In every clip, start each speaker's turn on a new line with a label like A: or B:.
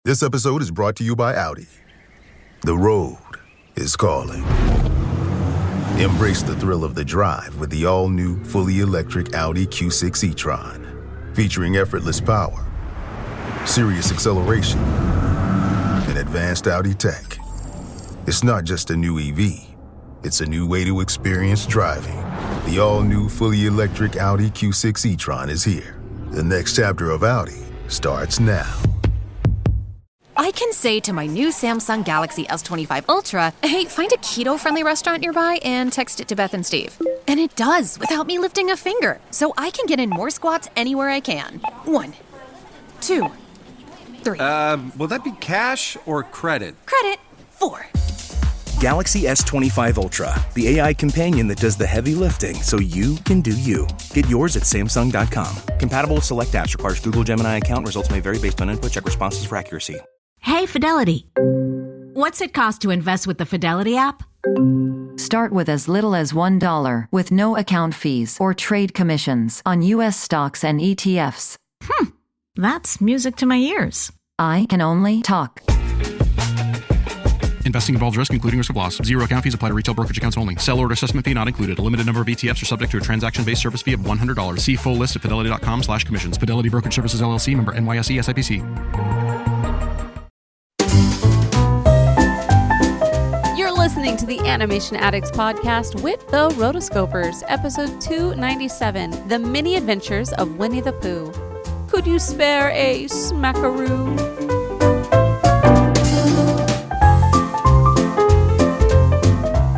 A: This episode is brought to you by Audi. The road is calling. Embrace the thrill of the drive with the all-new, fully electric Audi Q6 e-tron. Featuring effortless power, serious acceleration, and advanced Audi tech. It's not just a new EV. It's a new way to experience driving. The all-new, fully electric Audi Q6 e-tron is here. The next chapter of Audi starts now.
B: I can say to my new Samsung Galaxy S25 Ultra, hey, find a keto-friendly restaurant nearby and text it to Beth and Steve. And it does, without me lifting a finger. So I can get in more squats anywhere I can. 1, 2, 3.
C: Will that be cash or credit?
B: Credit. 4.
D: Galaxy S25 Ultra, the AI companion that does the heavy lifting so you can do you. Get yours at Samsung.com. Compatible with select apps. Requires Google Gemini account. Results may vary based on input. Check responses for accuracy.
E: Hey, Fidelity. What's it cost to invest with the Fidelity app?
F: Start with as little as $1 with no account fees or trade commissions on U.S. stocks and ETFs.
E: That's music to my ears.
F: I can only talk.
G: Investing involves risk, including risk of loss. Zero account fees apply to retail brokerage accounts only. Sell order assessment fee not included. A limited number of ETFs are subject to a transaction-based service fee of $100. See full list at fidelity.com/commissions. Fidelity Brokerage Services, LLC, member NYSE, SIPC.
H: You're listening to the Animation Addicts Podcast with the Rotoscopers, episode 297, The Mini Adventures of Winnie the Pooh. Could you spare a Smackaroo?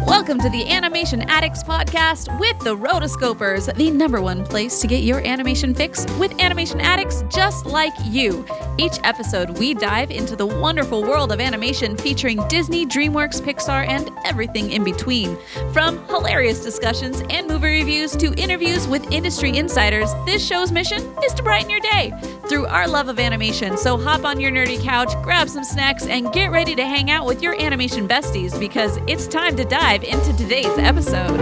H: Welcome to the Animation Addicts Podcast with the Rotoscopers, the number one place to get your animation fix with animation addicts just like you. Each episode, we dive into the wonderful world of animation featuring Disney, DreamWorks, Pixar, and everything in between. From hilarious discussions and movie reviews to interviews with industry insiders, this show's mission is to brighten your day through our love of animation. So hop on your nerdy couch, grab some snacks, and get ready to hang out with your animation besties because it's time to dive into today's episode.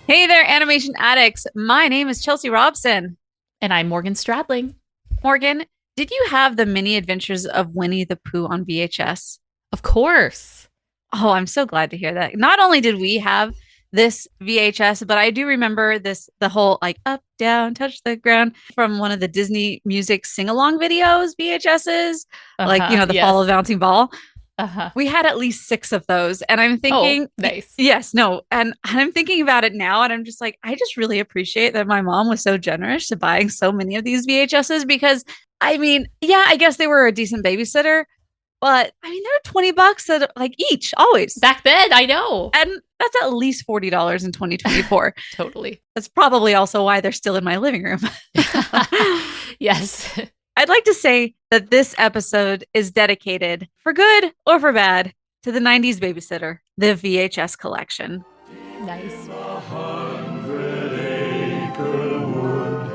H: Hey there, animation addicts. My name is Chelsea Robson.
I: And I'm Morgan Stradling.
H: Morgan, did you have the Mini Adventures of Winnie the Pooh on VHS?
I: Of course.
H: Oh, I'm so glad to hear that. Not only did we have this VHS, but I do remember the whole like up, down, touch the ground from one of the Disney music sing-along videos, VHSs, the Fall of the Bouncing Ball. We had at least 6 of those. And I'm thinking,
I: nice.
H: Yes, no. And I'm thinking about it now. And I'm just like, I just really appreciate that my mom was so generous to buying so many of these VHSs because I mean, yeah, I guess they were a decent babysitter, but I mean, they're $20 like each always.
I: Back then, I know.
H: And that's at least $40 in 2024.
I: Totally.
H: That's probably also why they're still in my living room.
I: Yes.
H: I'd like to say that this episode is dedicated, for good or for bad, to the 90s babysitter, the VHS collection.
I: Nice.
J: 100 Acre Wood,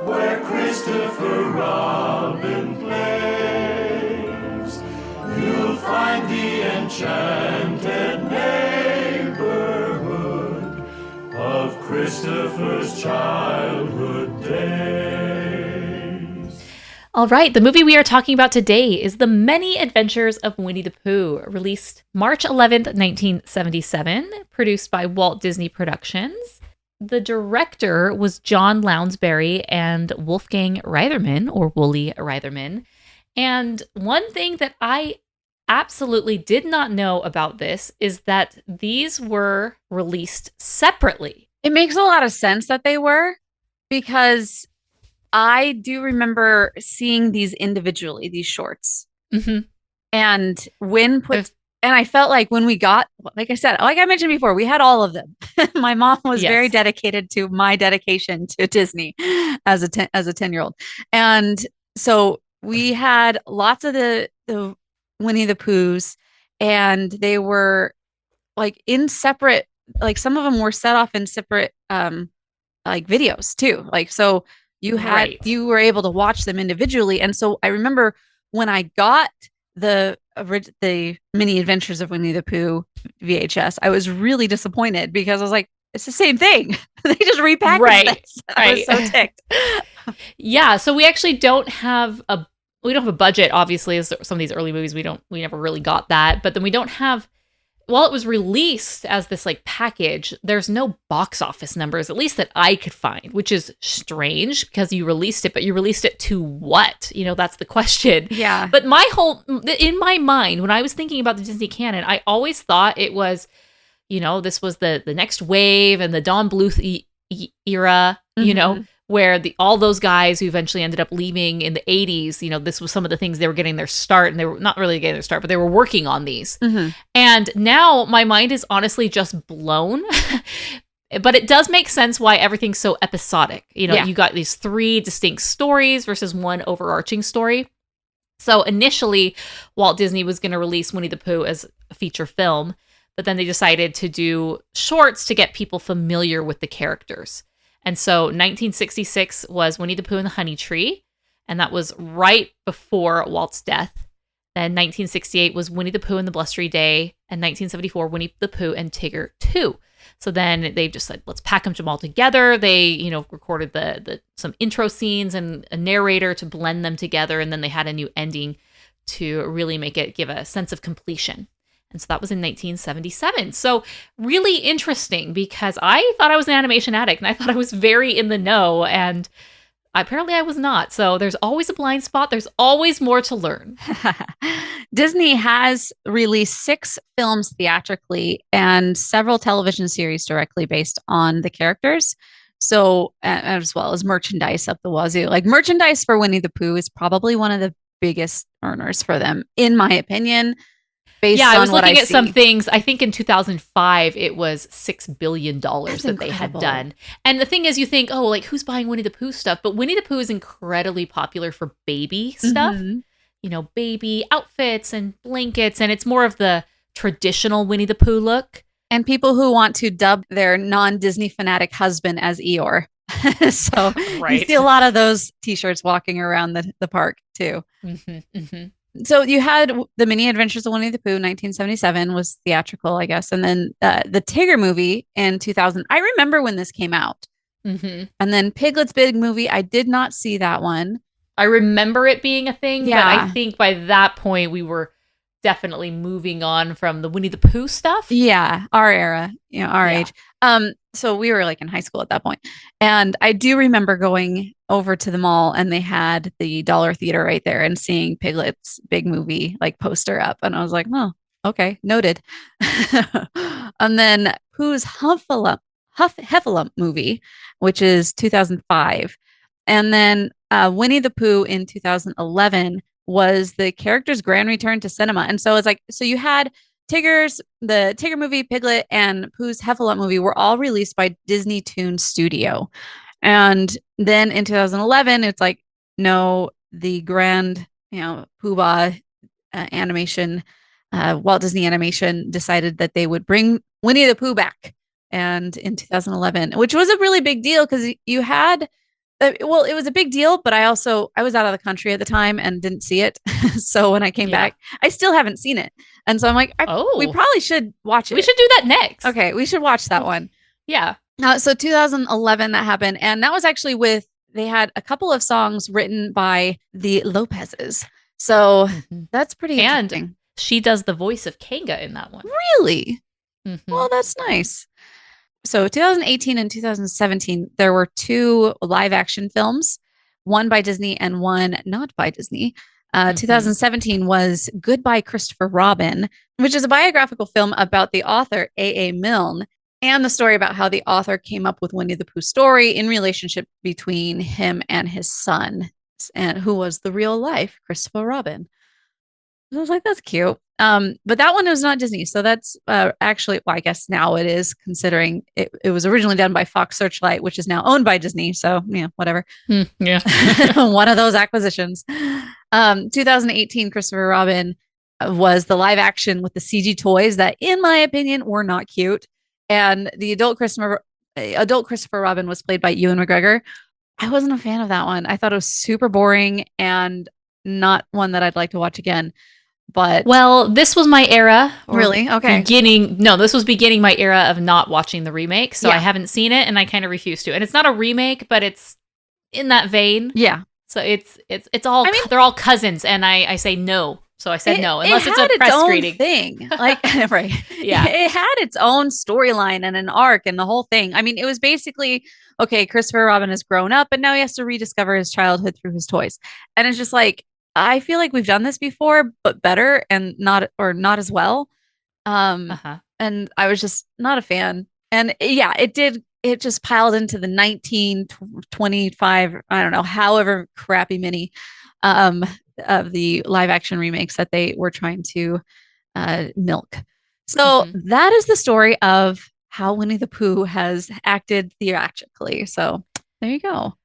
J: where Christopher Robin plays, you'll find the enchanted neighborhood of Christopher's childhood days.
I: All right, the movie we are talking about today is The Many Adventures of Winnie the Pooh, released March 11th, 1977, produced by Walt Disney Productions. The director was John Lounsbury and Wolfgang Reitherman, or Wooly Reitherman. And one thing that I absolutely did not know about this is that these were released separately.
H: It makes a lot of sense that they were, because I do remember seeing these individually, these shorts.
I: Mm-hmm.
H: And and I felt like when we got, like I said, like I mentioned before, we had all of them. My mom was very dedicated to my dedication to Disney as a 10-year-old. And so we had lots of the Winnie the Poohs, and they were like in separate, like some of them were set off in separate like videos too. Like, so you were able to watch them individually. And so I remember when I got the Mini Adventures of Winnie the Pooh VHS, I was really disappointed because I was like, it's the same thing. They just repackaged this. I was so ticked.
I: Yeah. So we actually don't have have a budget, obviously, as some of these early movies. We never really got that. But then we don't have, while it was released as this like package, there's no box office numbers, at least that I could find, which is strange because you released it, but you released it to what? That's the question.
H: Yeah.
I: But in my mind, when I was thinking about the Disney canon, I always thought it was, this was the next wave and the Don Bluth era, where all those guys who eventually ended up leaving in the 80s, this was some of the things they were getting their start, and they were not really getting their start, but they were working on these.
H: Mm-hmm.
I: And now my mind is honestly just blown. But it does make sense why everything's so episodic. You got these 3 distinct stories versus one overarching story. So initially, Walt Disney was going to release Winnie the Pooh as a feature film, but then they decided to do shorts to get people familiar with the characters. And so 1966 was Winnie the Pooh and the Honey Tree, and that was right before Walt's death. Then 1968 was Winnie the Pooh and the Blustery Day, and 1974 Winnie the Pooh and Tigger 2. So then they just said, let's package them all together. They, recorded some intro scenes and a narrator to blend them together, and then they had a new ending to really give a sense of completion. And so that was in 1977. So really interesting because I thought I was an animation addict and I thought I was very in the know, and apparently I was not. So there's always a blind spot. There's always more to learn.
H: Disney has released 6 films theatrically and several television series directly based on the characters. So as well as merchandise up the wazoo. Like merchandise for Winnie the Pooh is probably one of the biggest earners for them, in my opinion.
I: I was looking at some things. I think in 2005, it was $6 billion that they had done. And the thing is, you think, who's buying Winnie the Pooh stuff? But Winnie the Pooh is incredibly popular for baby stuff. Mm-hmm. Baby outfits and blankets. And it's more of the traditional Winnie the Pooh look.
H: And people who want to dub their non-Disney fanatic husband as Eeyore. So you see a lot of those T-shirts walking around the park, too.
I: Mm-hmm, mm-hmm.
H: So you had the Mini Adventures of Winnie the Pooh, 1977 was theatrical, I guess. And then the Tigger movie in 2000. I remember when this came out.
I: Mm-hmm.
H: And then Piglet's Big Movie. I did not see that one.
I: I remember it being a thing, but I think by that point we were definitely moving on from the Winnie the Pooh stuff.
H: Yeah, our era, our age. So we were like in high school at that point. And I do remember going over to the mall and they had the Dollar Theater right there and seeing Piglet's Big Movie like poster up. And I was like, oh, okay, noted. And then Pooh's Heffalump movie, which is 2005. And then Winnie the Pooh in 2011 was the character's grand return to cinema. And so it's like, so you had the Tigger movie, Piglet, and Pooh's Heffalump movie were all released by Disney Toon Studio. And then in 2011, it's like, no, the grand, Pooh Bah animation, Walt Disney Animation decided that they would bring Winnie the Pooh back. And in 2011, which was a really big deal because you had, it was a big deal, but I was out of the country at the time and didn't see it. So when I came back, I still haven't seen it. And so I'm like, we probably should watch it.
I: We should do that next.
H: Okay, we should watch that one.
I: Yeah.
H: So 2011 that happened. And that was actually they had a couple of songs written by the Lopez's. So that's pretty interesting.
I: And she does the voice of Kanga in that one.
H: Really?
I: Mm-hmm.
H: Well, that's nice. So 2018 and 2017, there were 2 live action films, one by Disney and one not by Disney. 2017 was Goodbye Christopher Robin, which is a biographical film about the author A.A. Milne and the story about how the author came up with Winnie the Pooh story in relationship between him and his son, and who was the real life Christopher Robin. I was like, that's cute. But that one was not Disney. So that's actually, I guess now it is, considering it was originally done by Fox Searchlight, which is now owned by Disney. So, whatever.
I: Yeah.
H: One of those acquisitions. 2018 Christopher Robin was the live action with the CG toys that, in my opinion, were not cute. And the adult Christopher Robin was played by Ewan McGregor. I wasn't a fan of that one. I thought it was super boring and not one that I'd like to watch again. But
I: this was my era.
H: Really? Okay.
I: This was beginning my era of not watching the remake. So I haven't seen it and I kind of refuse to. And it's not a remake, but it's in that vein.
H: Yeah.
I: So it's all, I mean, they're all cousins, and I say no. So I said no, unless it's a press screening
H: thing. Like, right.
I: Yeah.
H: It had its own storyline and an arc and the whole thing. I mean, it was basically, okay, Christopher Robin has grown up and now he has to rediscover his childhood through his toys. And it's just like, I feel like we've done this before, but better and not as well. And I was just not a fan. And yeah, it just piled into the 1925, I don't know, however crappy mini of the live action remakes that they were trying to milk. So that is the story of how Winnie the Pooh has acted theatrically. So there you go.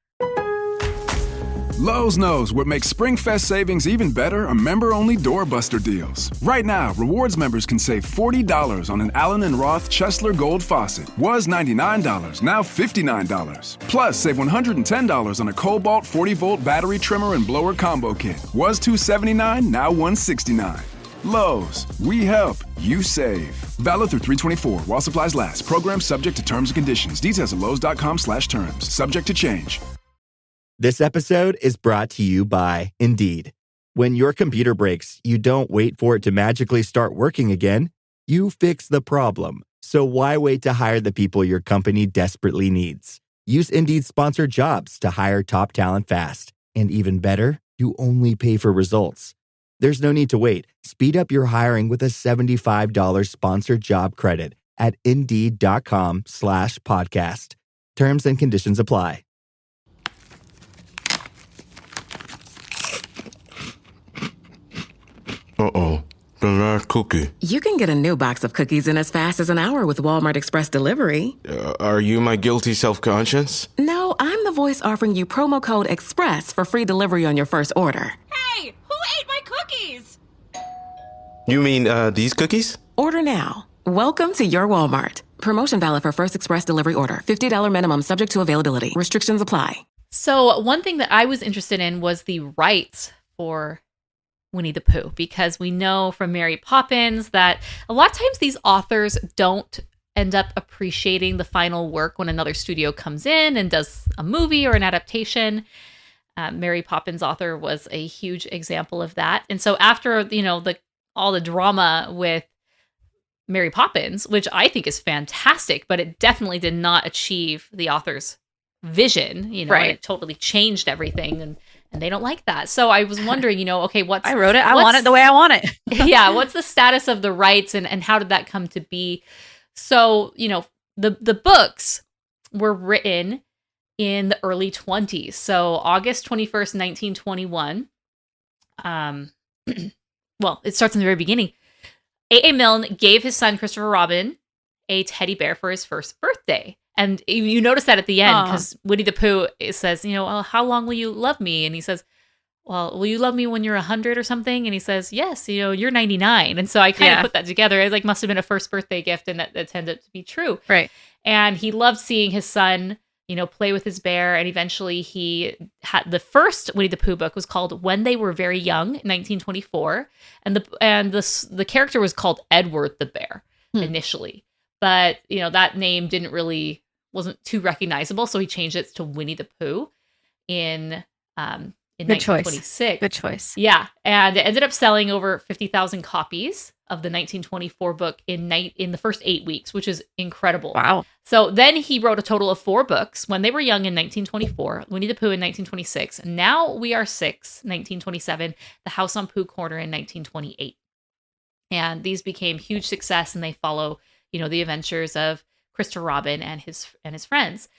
K: Lowe's knows what makes SpringFest savings even better are member-only doorbuster deals. Right now, rewards members can save $40 on an Allen & Roth Chesler Gold faucet. Was $99, now $59. Plus, save $110 on a Cobalt 40-volt battery trimmer and blower combo kit. Was $279, now $169. Lowe's, we help, you save. Valid through 3/24 while supplies last. Program subject to terms and conditions. Details at lowes.com/terms. Subject to change.
L: This episode is brought to you by Indeed. When your computer breaks, you don't wait for it to magically start working again. You fix the problem. So why wait to hire the people your company desperately needs? Use Indeed's sponsored jobs to hire top talent fast. And even better, you only pay for results. There's no need to wait. Speed up your hiring with a $75 sponsored job credit at Indeed.com/podcast. Terms and conditions apply.
M: Uh-oh, the last cookie.
N: You can get a new box of cookies in as fast as an hour with Walmart Express Delivery.
M: Are you my guilty self-conscience?
N: No, I'm the voice offering you promo code EXPRESS for free delivery on your first order.
O: Hey, who ate my cookies?
M: You mean, these cookies?
N: Order now. Welcome to your Walmart. Promotion valid for first express delivery order. $50 minimum subject to availability. Restrictions apply.
I: So one thing that I was interested in was the rights for Winnie the Pooh, because we know from Mary Poppins that a lot of times these authors don't end up appreciating the final work when another studio comes in and does a movie or an adaptation. Mary Poppins author was a huge example of that. And so after, all the drama with Mary Poppins, which I think is fantastic, but it definitely did not achieve the author's vision,
H: right.
I: It totally changed everything, and they don't like that. So I was wondering, okay,
H: I wrote it. I want it the way I want it.
I: Yeah. What's the status of the rights and how did that come to be? So, the books were written in the early 20s. So August 21st, 1921. Well, it starts in the very beginning. A.A. Milne gave his son, Christopher Robin, a teddy bear for his first birthday. And you notice that at the end, because Winnie the Pooh says, how long will you love me? And he says, well, will you love me when you're 100 or something? And he says, yes, you're 99. And so I kind of put that together. It must have been a first birthday gift, and that tended to be true.
H: Right.
I: And he loved seeing his son, play with his bear. And eventually he had the first Winnie the Pooh book was called When They Were Very Young in 1924. And the character was called Edward the Bear initially. But, that name wasn't too recognizable, so he changed it to Winnie the Pooh in 1926.
H: Good choice.
I: Yeah, and it ended up selling over 50,000 copies of the 1924 book in the first 8 weeks, which is incredible.
H: Wow.
I: So then he wrote a total of 4 books. When They Were Young in 1924, Winnie the Pooh in 1926, Now We Are 6, 1927, The House on Pooh Corner in 1928. And these became huge success, and they follow, the adventures of Christopher Robin and his friends.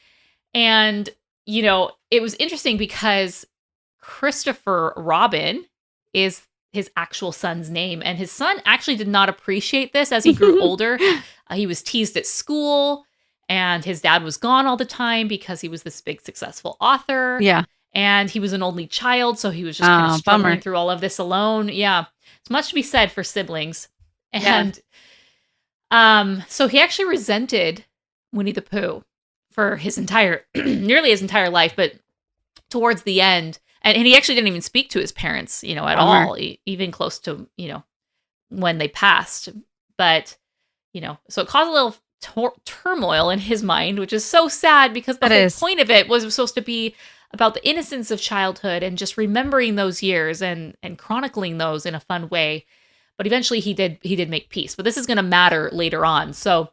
I: And, it was interesting because Christopher Robin is his actual son's name. And his son actually did not appreciate this as he grew older. He was teased at school, and his dad was gone all the time because he was this big successful author.
H: Yeah.
I: And he was an only child, so he was just kind of struggling through all of this alone. Yeah. It's much to be said for siblings. And so he actually resented Winnie the Pooh for his nearly his entire life, but towards the end, and he actually didn't even speak to his parents, at all, even close to, when they passed. But, so it caused a little turmoil in his mind, which is so sad because the whole point of it was supposed to be about the innocence of childhood and just remembering those years and chronicling those in a fun way. But eventually he did make peace. But this is going to matter later on. So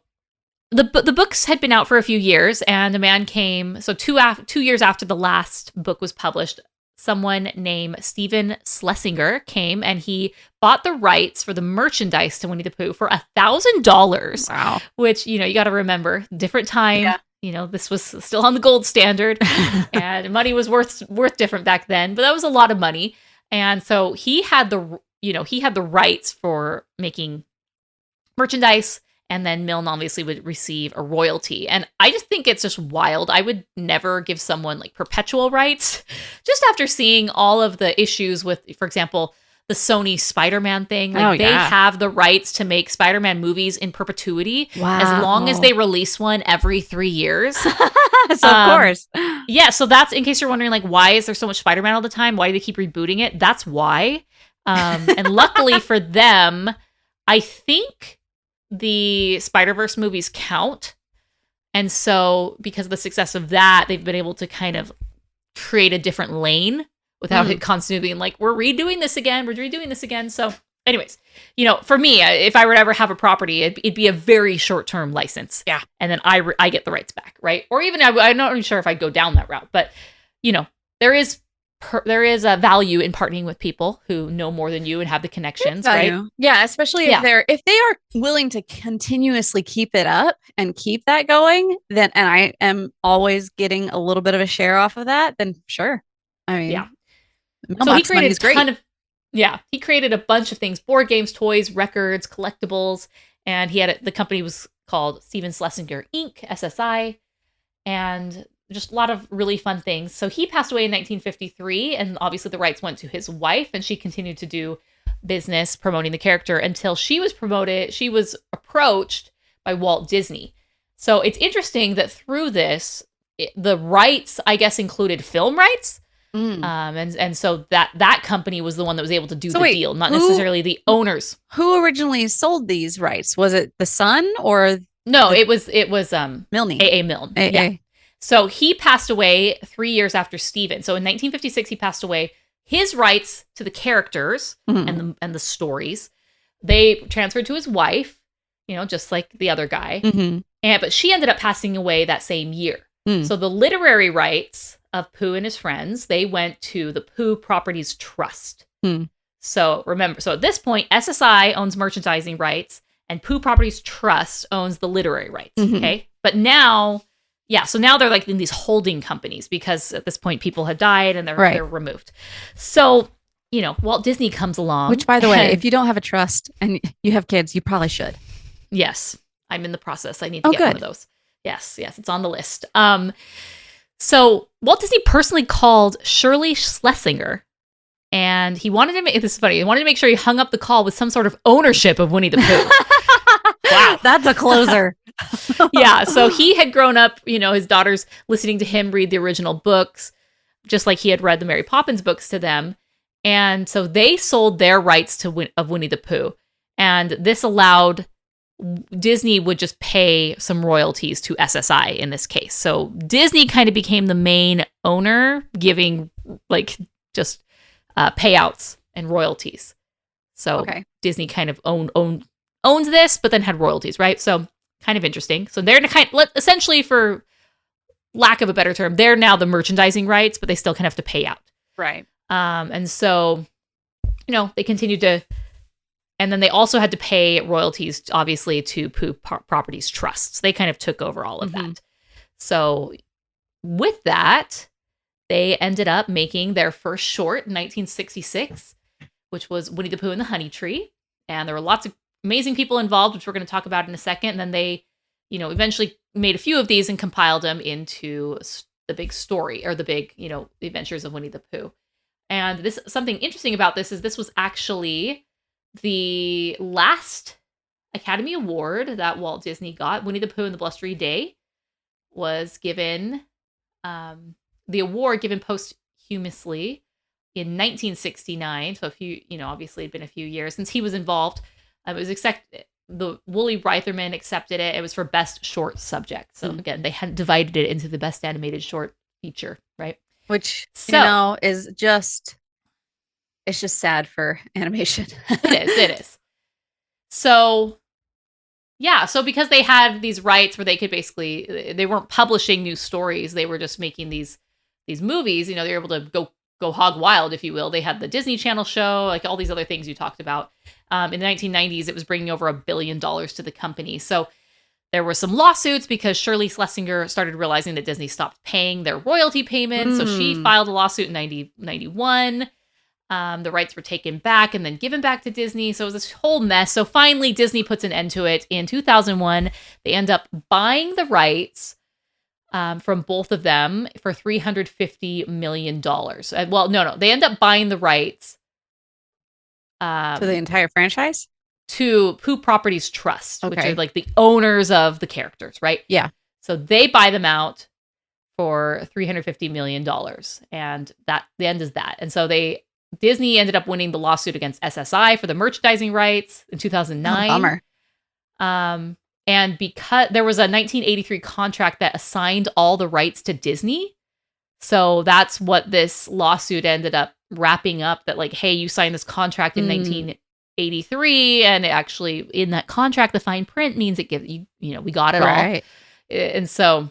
I: the books had been out for a few years, and a man came. So 2 years after the last book was published, someone named Stephen Schlesinger came and he bought the rights for the merchandise to Winnie the Pooh for $1,000.
H: Wow.
I: Which, you got to remember, different time. Yeah. This was still on the gold standard and money was worth different back then, but that was a lot of money. And so he had the rights for making merchandise, and then Milne obviously would receive a royalty. And I just think it's just wild. I would never give someone like perpetual rights just after seeing all of the issues with, for example, the Sony Spider-Man thing. Like they have the rights to make Spider-Man movies in perpetuity as long as they release one every 3 years.
H: So of course.
I: Yeah. So that's, in case you're wondering, like, why is there so much Spider-Man all the time? Why do they keep rebooting it? That's why. And luckily for them, I think the Spider-Verse movies count. And so because of the success of that, they've been able to kind of create a different lane without it constantly being like, we're redoing this again. So anyways, for me, if I were to ever have a property, it'd be a very short-term license.
H: Yeah.
I: And then I get the rights back, right? Or even, I'm not even sure if I'd go down that route, but there is a value in partnering with people who know more than you and have the connections, right?
H: Yeah, especially if they are willing to continuously keep it up and keep that going, then, and I am always getting a little bit of a share off of that, then sure. I mean,
I: yeah. So he created he created a bunch of things: board games, toys, records, collectibles, and the company was called Stephen Schlesinger Inc., SSI, and just a lot of really fun things. So he passed away in 1953, and obviously the rights went to his wife, and she continued to do business promoting the character until she was approached by Walt Disney. So it's interesting that through this, the rights, I guess, included film rights. And so that company was the one that was able to do deal, not necessarily the owners.
H: Who originally sold these rights? Was it the son or
I: no? It was
H: Milne.
I: A.A. Milne. Yeah. So he passed away 3 years after Stephen. So in 1956, he passed away. His rights to the characters and the stories, they transferred to his wife, just like the other guy. But she ended up passing away that same year. So the literary rights of Pooh and his friends, they went to the Pooh Properties Trust. So remember, at this point, SSI owns merchandising rights and Pooh Properties Trust owns the literary rights. Okay. But now, so now they're like in these holding companies because at this point people have died and they're removed. So, Walt Disney comes along.
H: Which, by the way, if you don't have a trust and you have kids, you probably should.
I: Yes. I'm in the process. I need to get one of those. Yes. It's on the list. So Walt Disney personally called Shirley Schlesinger, and he wanted to make this is funny. He wanted to make sure he hung up the call with some sort of ownership of Winnie the Pooh.
H: Wow, that's a closer.
I: Yeah, so he had grown up, his daughters listening to him read the original books, just like he had read the Mary Poppins books to them, and so they sold their rights of Winnie the Pooh, and this allowed Disney would just pay some royalties to SSI in this case. So Disney kind of became the main owner, giving just payouts and royalties. So Disney kind of owns this, but then had royalties, right? So kind of interesting. So they're essentially, for lack of a better term, they're now the merchandising rights, but they still kind of have to pay out.
H: Right.
I: And so, they continued to. And then they also had to pay royalties, obviously, to Pooh Properties Trusts. They kind of took over all of that. So with that, they ended up making their first short in 1966, which was Winnie the Pooh and the Honey Tree. And there were lots of amazing people involved, which we're going to talk about in a second. And then they, eventually made a few of these and compiled them into the big story, or the big, the adventures of Winnie the Pooh. And something interesting about this is this was actually the last Academy Award that Walt Disney got. Winnie the Pooh and the Blustery Day was given, the award given posthumously in 1969. So obviously it'd been a few years since he was involved. It was the Wooly Reitherman accepted it. It was for best short subject. So again, they hadn't divided it into the best animated short feature, right?
H: Which,
I: So
H: is just, it's just sad for animation.
I: it is. So yeah, so because they had these rights where they could basically, they weren't publishing new stories, they were just making these movies, they were able to go hog wild, if you will. They had the Disney Channel show, like all these other things you talked about. In the 1990s, it was bringing over $1 billion to the company. So there were some lawsuits because Shirley Schlesinger started realizing that Disney stopped paying their royalty payments. So she filed a lawsuit in 1991. The rights were taken back and then given back to Disney. So it was this whole mess. So finally, Disney puts an end to it. In 2001, they end up buying the rights from both of them for $350 million. Well, no. They end up buying the rights.
H: To the entire franchise?
I: To Pooh Properties Trust, which are like the owners of the characters, right?
H: Yeah.
I: So they buy them out for $350 million. And the end is that. And so Disney ended up winning the lawsuit against SSI for the merchandising rights in 2009.
H: Oh,
I: bummer. And because there was a 1983 contract that assigned all the rights to Disney. So that's what this lawsuit ended up wrapping up, that like, hey, you signed this contract in 1983. And it actually, in that contract, the fine print means it gives you, we got it all. And so,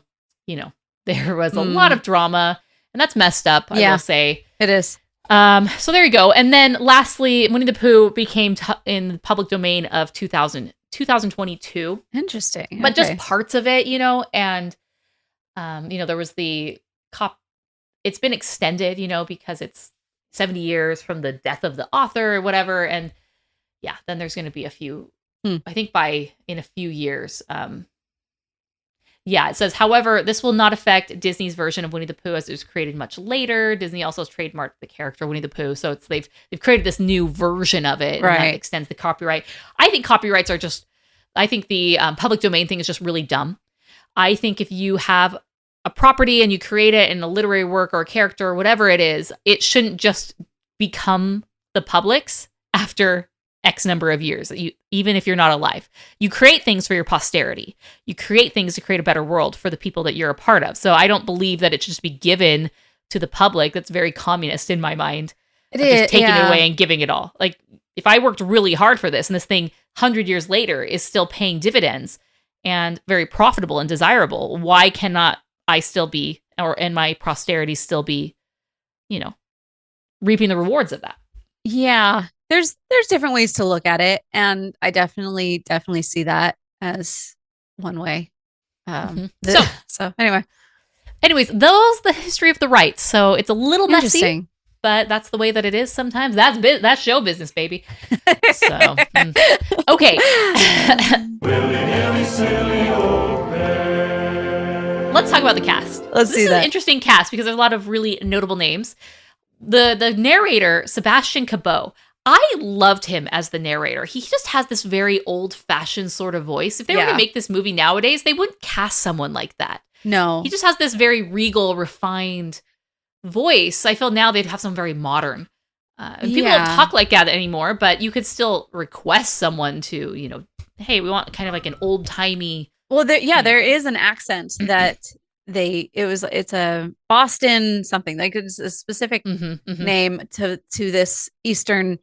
I: there was a lot of drama, and that's messed up, I will say.
H: It is.
I: So there you go. And then lastly, Winnie the Pooh became in the public domain of 2022.
H: Interesting.
I: But just parts of it, and, there was the it's been extended, because it's 70 years from the death of the author or whatever. And yeah, then there's going to be a few, I think in a few years. Yeah, it says, however, this will not affect Disney's version of Winnie the Pooh as it was created much later. Disney also has trademarked the character Winnie the Pooh, so they've created this new version of it, and that extends the copyright. I think copyrights are I think the public domain thing is just really dumb. I think if you have a property and you create it in a literary work or a character or whatever it is, it shouldn't just become the public's after X number of years, even if you're not alive. You create things for your posterity. You create things to create a better world for the people that you're a part of. So I don't believe that it should just be given to the public. That's very communist in my mind.
H: It is
I: just taking it away and giving it all. Like, if I worked really hard for this and this thing 100 years later is still paying dividends and very profitable and desirable, why cannot I still be, and my posterity still be, reaping the rewards of that?
H: Yeah. There's different ways to look at it, and I definitely see that as one way. So
I: anyways, the history of the rights. So it's a little messy, but that's the way that it is sometimes. That's show business, baby. So okay. Let's talk about the cast. This is an interesting cast because there's a lot of really notable names. The narrator, Sebastian Cabot, I loved him as the narrator. He just has this very old-fashioned sort of voice. If they were to make this movie nowadays, they wouldn't cast someone like that.
H: No.
I: He just has this very regal, refined voice. I feel now they'd have some very modern. People don't talk like that anymore, but you could still request someone to, hey, we want kind of like an old-timey...
H: Well, there is an accent that it's a Boston something, like it's a specific name to this Eastern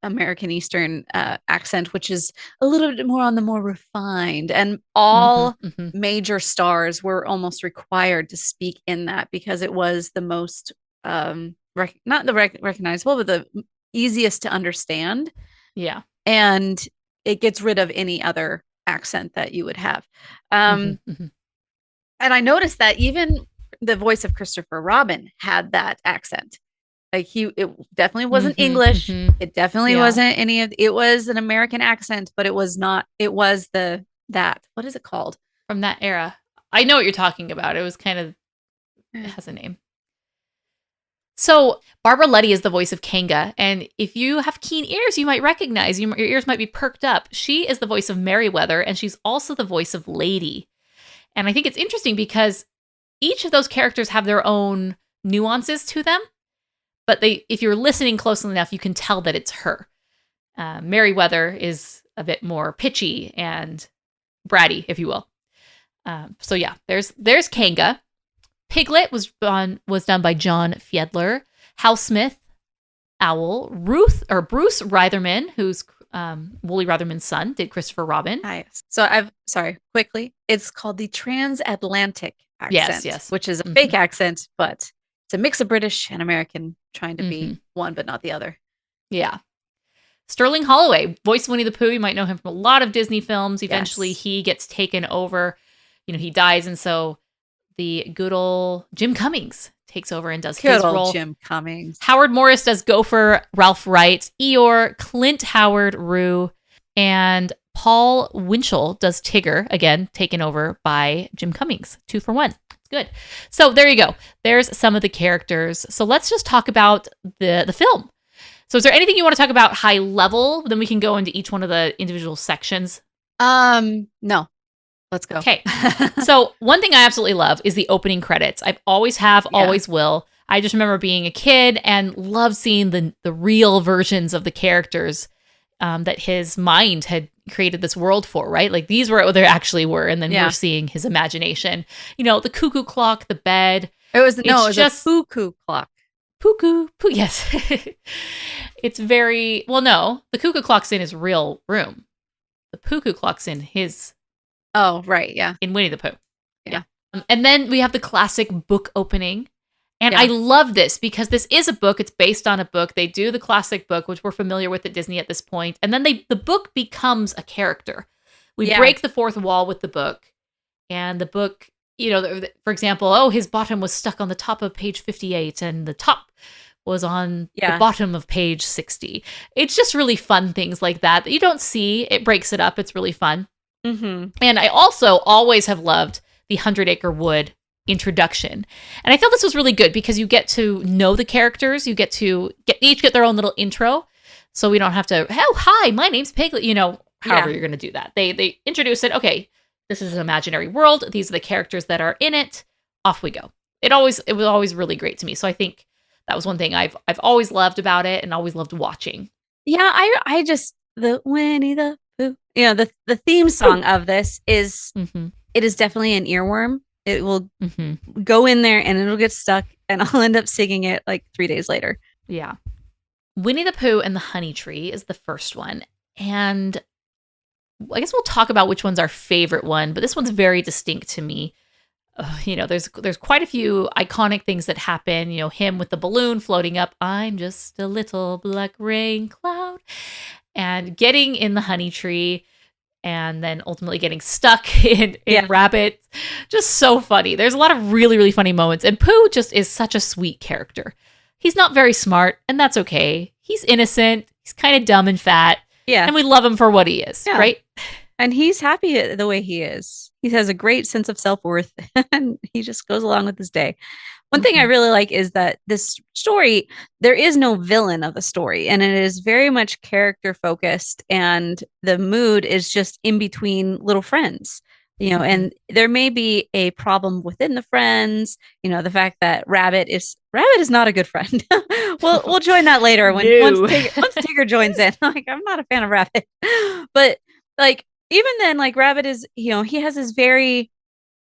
H: American Eastern accent, which is a little bit more on the more refined, and all major stars were almost required to speak in that because it was the most not the recognizable, but the easiest to understand.
I: Yeah.
H: And it gets rid of any other accent that you would have. And I noticed that even the voice of Christopher Robin had that accent. Like it definitely wasn't English. It definitely wasn't it was an American accent, but it was not, it was what is it called?
I: From that era. I know what you're talking about. It was kind of, it has a name. So Barbara Luddy is the voice of Kanga. And if you have keen ears, you might recognize, your ears might be perked up. She is the voice of Merryweather, and she's also the voice of Lady. And I think it's interesting because each of those characters have their own nuances to them. But if you're listening closely enough, you can tell that it's her. Merryweather is a bit more pitchy and bratty, if you will. So yeah, there's Kanga. Piglet was done by John Fiedler. Hal Smith, Owl. Bruce Reitherman, who's Wooly Reitherman's son, did Christopher Robin.
H: Nice. So quickly, it's called the transatlantic accent,
I: yes.
H: which is a fake accent, but it's a mix of British and American trying to be one but not the other.
I: Yeah. Sterling Holloway, voice Winnie the Pooh. You might know him from a lot of Disney films. Eventually, he gets taken over. He dies, and so the good old Jim Cummings takes over and does his role.
H: Jim Cummings.
I: Howard Morris does Gopher, Ralph Wright, Eeyore, Clint Howard, Roo, and Paul Winchell does Tigger, again, taken over by Jim Cummings. 2 for 1. It's good. So there you go. There's some of the characters. So let's just talk about the film. So is there anything you want to talk about high level? Then we can go into each one of the individual sections.
H: No. Let's go.
I: Okay. So one thing I absolutely love is the opening credits. I always have, always will. I just remember being a kid and loved seeing the real versions of the characters that his mind had created this world for, right? Like these were what they actually were. And then we're seeing his imagination. The cuckoo clock, the bed.
H: It was just a cuckoo clock.
I: Poo, yes. It's very, well, no, the cuckoo clock's in his real room. The cuckoo clock's in his.
H: Oh, right. Yeah.
I: In Winnie the Pooh.
H: Yeah.
I: And then we have the classic book opening. And I love this because this is a book. It's based on a book. They do the classic book, which we're familiar with at Disney at this point. And then the book becomes a character. We break the fourth wall with the book. And the book, for example, his bottom was stuck on the top of page 58 and the top was on the bottom of page 60. It's just really fun things like that you don't see. It breaks it up. It's really fun.
H: Mm-hmm.
I: And I also always have loved the 100 Acre Wood introduction. And I felt this was really good because you get to know the characters. You get to each get their own little intro. So we don't have to, hi, my name's Piglet, however you're going to do that. They introduce it. Okay, this is an imaginary world. These are the characters that are in it. Off we go. It was always really great to me. So I think that was one thing I've always loved about it and always loved watching.
H: Yeah, I just, the Winnie the Pooh, the theme song of this is, it is definitely an earworm. It will go in there and it'll get stuck and I'll end up singing it like 3 days later.
I: Yeah. Winnie the Pooh and the Honey Tree is the first one. And I guess we'll talk about which one's our favorite one, but this one's very distinct to me. There's quite a few iconic things that happen. Him with the balloon floating up. I'm just a little black rain cloud. And getting in the honey tree. And then ultimately getting stuck in Rabbit. Just so funny. There's a lot of really, really funny moments. And Pooh just is such a sweet character. He's not very smart, and that's okay. He's innocent. He's kind of dumb and fat.
H: Yeah.
I: And we love him for what he is, right?
H: And he's happy the way he is. He has a great sense of self-worth, and he just goes along with his day. One thing I really like is that this story, there is no villain of the story, and it is very much character focused, and the mood is just in between little friends, and there may be a problem within the friends, the fact that Rabbit is not a good friend. We'll join that later once Tigger joins in. I'm not a fan of Rabbit, but even then, Rabbit is, he has his very,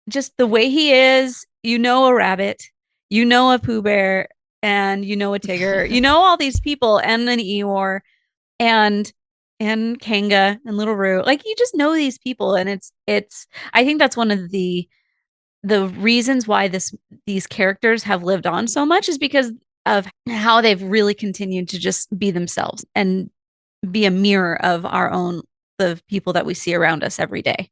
H: just the way he is, a rabbit. A Pooh Bear and a Tigger, all these people and an Eeyore and Kanga and Little Roo. You just know these people, and it's I think that's one of the reasons why these characters have lived on so much is because of how they've really continued to just be themselves and be a mirror of the people that we see around us every day.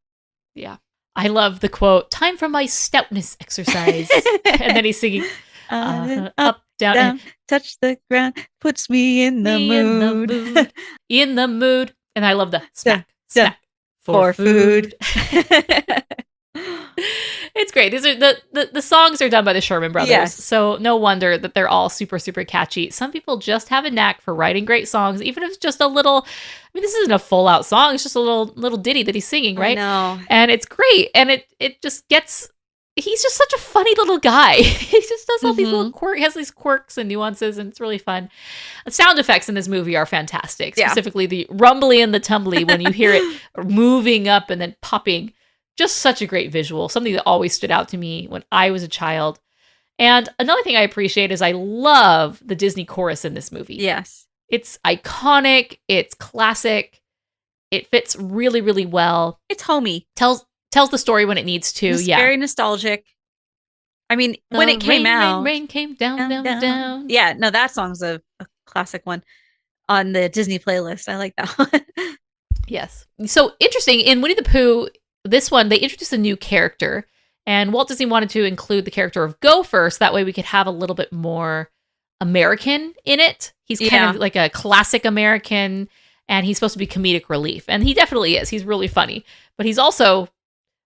I: Yeah. I love the quote, "Time for my stoutness exercise." And then he's singing, up, down,
H: touch the ground, puts me in the mood.
I: In the mood. And I love the smack
H: for food.
I: It's great. These are the songs are done by the Sherman Brothers.
H: Yes.
I: So no wonder that they're all super, super catchy. Some people just have a knack for writing great songs, even if it's just a little, this isn't a full out song. It's just a little ditty that he's singing, right?
H: I know.
I: And it's great. And it just gets, he's just such a funny little guy. He just does all these little quirks, he has these quirks and nuances, and it's really fun. The sound effects in this movie are fantastic. Specifically the rumbly and the tumbly when you hear it moving up and then popping. Just such a great visual. Something that always stood out to me when I was a child. And another thing I appreciate is I love the Disney chorus in this movie.
H: Yes.
I: It's iconic. It's classic. It fits really, really well.
H: It's homey.
I: Tells the story when it needs to.
H: It's very nostalgic. I mean, when it came out.
I: Rain came down.
H: Yeah, no, that song's a classic one on the Disney playlist. I like that one.
I: Yes. So interesting. In Winnie the Pooh, this one, they introduced a new character. And Walt Disney wanted to include the character of Gopher, so that way we could have a little bit more American in it. He's kind of like a classic American, and he's supposed to be comedic relief. And he definitely is. He's really funny. But he's also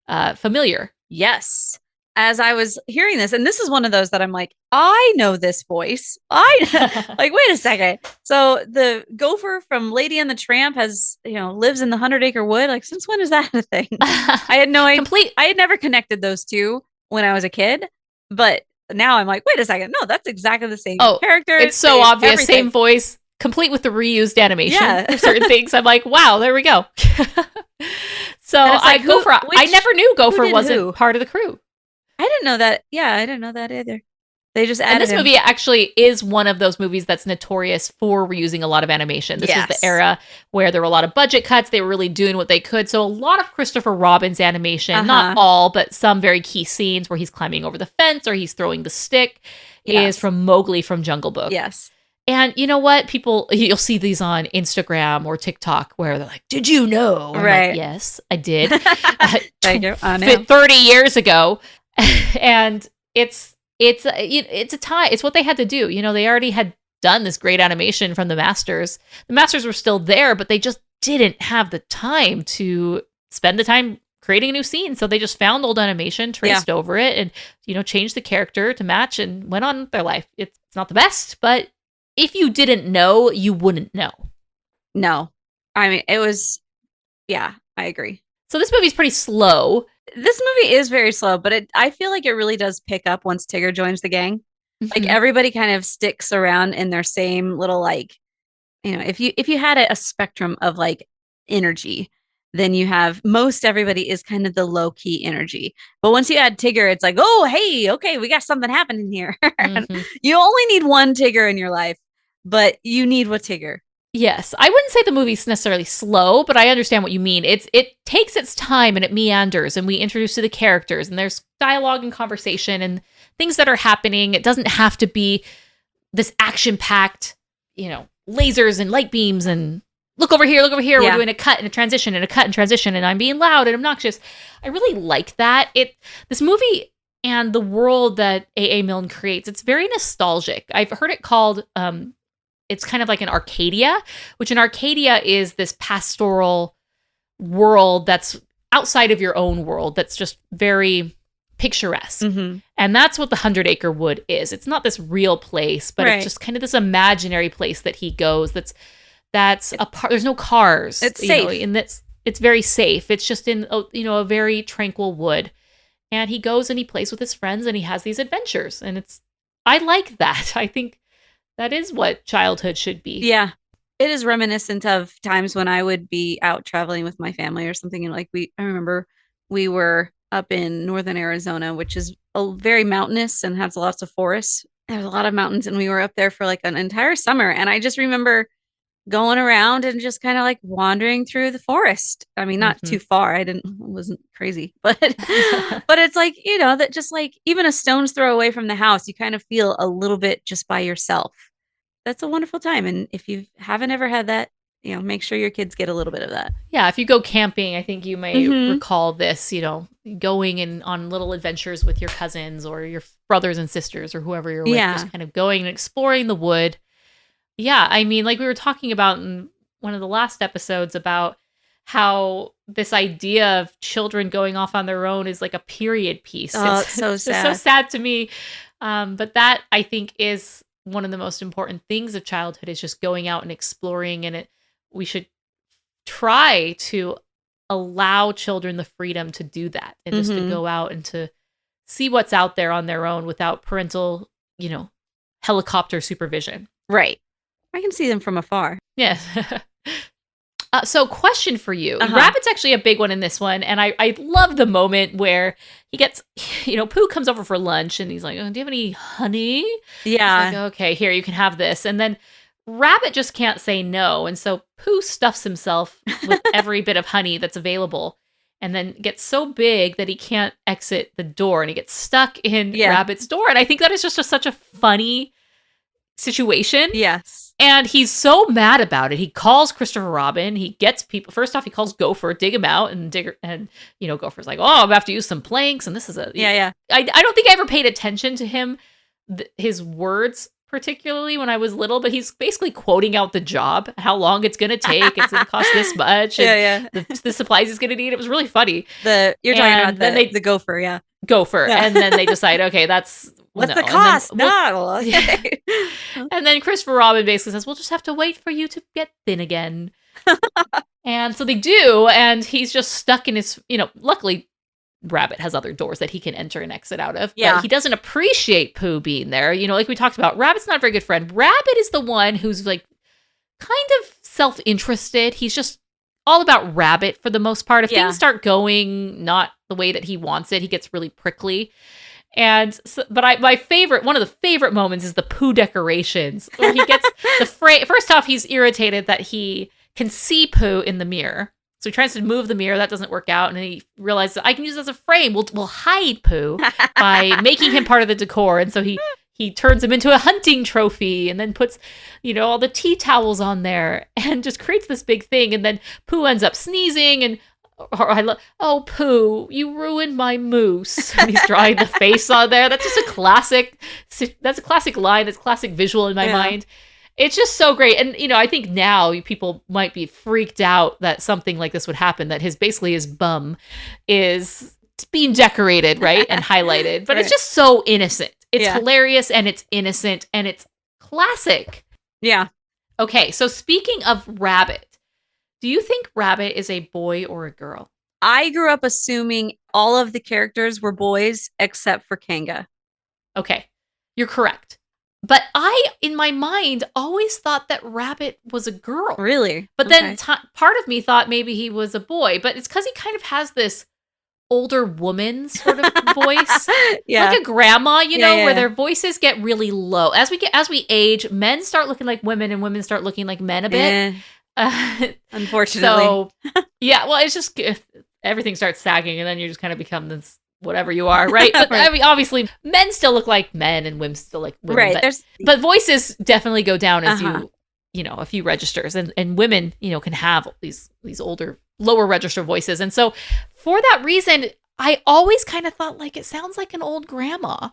I: familiar.
H: Yes. As I was hearing this, and this is one of those that I'm like, I know this voice. Like, wait a second. So the Gopher from Lady and the Tramp lives in the 100-Acre Wood. Like, since when is that a thing? I had no idea. I had never connected those two when I was a kid, but now I'm like, wait a second. No, that's exactly the same character.
I: It's so obvious. Everything. Same voice, complete with the reused animation.
H: Yeah.
I: Certain things. I'm like, wow, there we go. So
H: like,
I: I never knew Gopher wasn't part of the crew.
H: I didn't know that. Yeah, I didn't know that either. They just added
I: And this movie actually is one of those movies that's notorious for reusing a lot of animation. This was the era where there were a lot of budget cuts. They were really doing what they could. So a lot of Christopher Robin's animation, not all, but some very key scenes where he's climbing over the fence or he's throwing the stick is from Mowgli from Jungle Book.
H: Yes.
I: And you know what? You'll see these on Instagram or TikTok where they're like, did you know? I'm
H: right.
I: like, yes, I did.
H: Thank you. I know.
I: 30 years ago. And it's a tie. It's what they had to do. They already had done this great animation from the Masters. The Masters were still there, but they just didn't have the time to spend the time creating a new scene. So they just found old animation, traced over it, and changed the character to match and went on with their life. It's not the best, but if you didn't know, you wouldn't know.
H: No. I mean, it was, I agree.
I: So this movie's pretty slow.
H: This movie is very slow, but I feel like it really does pick up once Tigger joins the gang.
I: Mm-hmm.
H: Like everybody kind of sticks around in their same little, like, if you had a spectrum of like energy, then you have most everybody is kind of the low key energy. But once you add Tigger, it's like, oh, hey, okay, we got something happening here.
I: Mm-hmm.
H: You only need one Tigger in your life, but you need what Tigger.
I: Yes, I wouldn't say the movie's necessarily slow, but I understand what you mean. It takes its time and it meanders, and we introduce to the characters, and there's dialogue and conversation and things that are happening. It doesn't have to be this action-packed, lasers and light beams and look over here. Yeah. We're doing a cut and a transition and a cut and transition, and I'm being loud and obnoxious. I really like that. This movie and the world that A.A. Milne creates, it's very nostalgic. I've heard it called it's kind of like an Arcadia, which an Arcadia is this pastoral world that's outside of your own world that's just very picturesque.
H: Mm-hmm.
I: And that's what the 100-Acre Wood is. It's not this real place, but it's just kind of this imaginary place that he goes that's a part. There's no cars.
H: It's safe.
I: And it's very safe. It's just in a very tranquil wood. And he goes and he plays with his friends and he has these adventures. And I like that. I think that is what childhood should be.
H: Yeah. It is reminiscent of times when I would be out traveling with my family or something. And I remember we were up in northern Arizona, which is very mountainous and has lots of forests. There's a lot of mountains, and we were up there for like an entire summer. And I just remember going around and just kind of like wandering through the forest. I mean, not too far. I wasn't crazy, but but it's like, that just like even a stone's throw away from the house, you kind of feel a little bit just by yourself. That's a wonderful time. And if you haven't ever had that, make sure your kids get a little bit of that.
I: Yeah. If you go camping, I think you may recall this, going on little adventures with your cousins or your brothers and sisters or whoever you're with, just kind of going and exploring the wood. Yeah. I mean, like we were talking about in one of the last episodes about how this idea of children going off on their own is like a period piece.
H: Oh, it's so sad.
I: It's so sad to me. But that I think is one of the most important things of childhood is just going out and exploring. And we should try to allow children the freedom to do that and just to go out and to see what's out there on their own without parental, helicopter supervision.
H: Right. I can see them from afar.
I: Yes. So question for you. Rabbit's actually a big one in this one. And I love the moment where he gets, Pooh comes over for lunch and he's like, oh, do you have any honey?
H: Yeah.
I: He's like, okay, here, you can have this. And then Rabbit just can't say no. And so Pooh stuffs himself with every bit of honey that's available and then gets so big that he can't exit the door and he gets stuck in Rabbit's door. And I think that is just such a funny situation.
H: Yes.
I: And he's so mad about it. He calls Christopher Robin. He gets people. First off, he calls Gopher, dig him out, and Gopher's like, "Oh, I'm gonna have to use some planks." And this is
H: yeah.
I: I don't think I ever paid attention to him, his words particularly when I was little. But he's basically quoting out the job, how long it's gonna take. It's gonna cost this much. And the supplies he's gonna need. It was really funny.
H: You're talking about the Gopher, yeah.
I: Gopher, and then they decide, okay, that's.
H: What's the cost?
I: And then Christopher Robin basically says, we'll just have to wait for you to get thin again. And so they do, and he's just stuck in his, luckily Rabbit has other doors that he can enter and exit out of.
H: Yeah.
I: But he doesn't appreciate Pooh being there. Like we talked about, Rabbit's not a very good friend. Rabbit is the one who's like kind of self-interested. He's just all about Rabbit for the most part. If things start going not the way that he wants it, he gets really prickly. And but one of the favorite moments is the Pooh decorations where he gets the frame. First off, he's irritated that he can see Pooh in the mirror. So he tries to move the mirror. That doesn't work out. And then he realizes, I can use it as a frame. We'll hide Pooh by making him part of the decor. And so he turns him into a hunting trophy and then puts, all the tea towels on there and just creates this big thing. And then Pooh ends up sneezing and oh, Pooh, you ruined my moose. And he's drawing the face on there. That's just a classic line. That's a classic visual in my mind. It's just so great. And, I think now people might be freaked out that something like this would happen, that his bum is being decorated, right? And highlighted. But It's just so innocent. It's hilarious and it's innocent and it's classic.
H: Yeah.
I: Okay. So speaking of Rabbit, do you think Rabbit is a boy or a girl?
H: I grew up assuming all of the characters were boys except for Kanga.
I: Okay, you're correct. But I, in my mind, always thought that Rabbit was a girl.
H: Really?
I: But then part of me thought maybe he was a boy. But it's because he kind of has this older woman sort of voice. Like a grandma, where their voices get really low. As we age, men start looking like women and women start looking like men a bit.
H: Unfortunately.
I: So, well, it's just everything starts sagging and then you just kind of become this whatever you are, right? But I mean, obviously, men still look like men and women still like women.
H: Right.
I: But voices definitely go down as a few registers, and women, can have these older, lower register voices. And so for that reason, I always kind of thought like it sounds like an old grandma.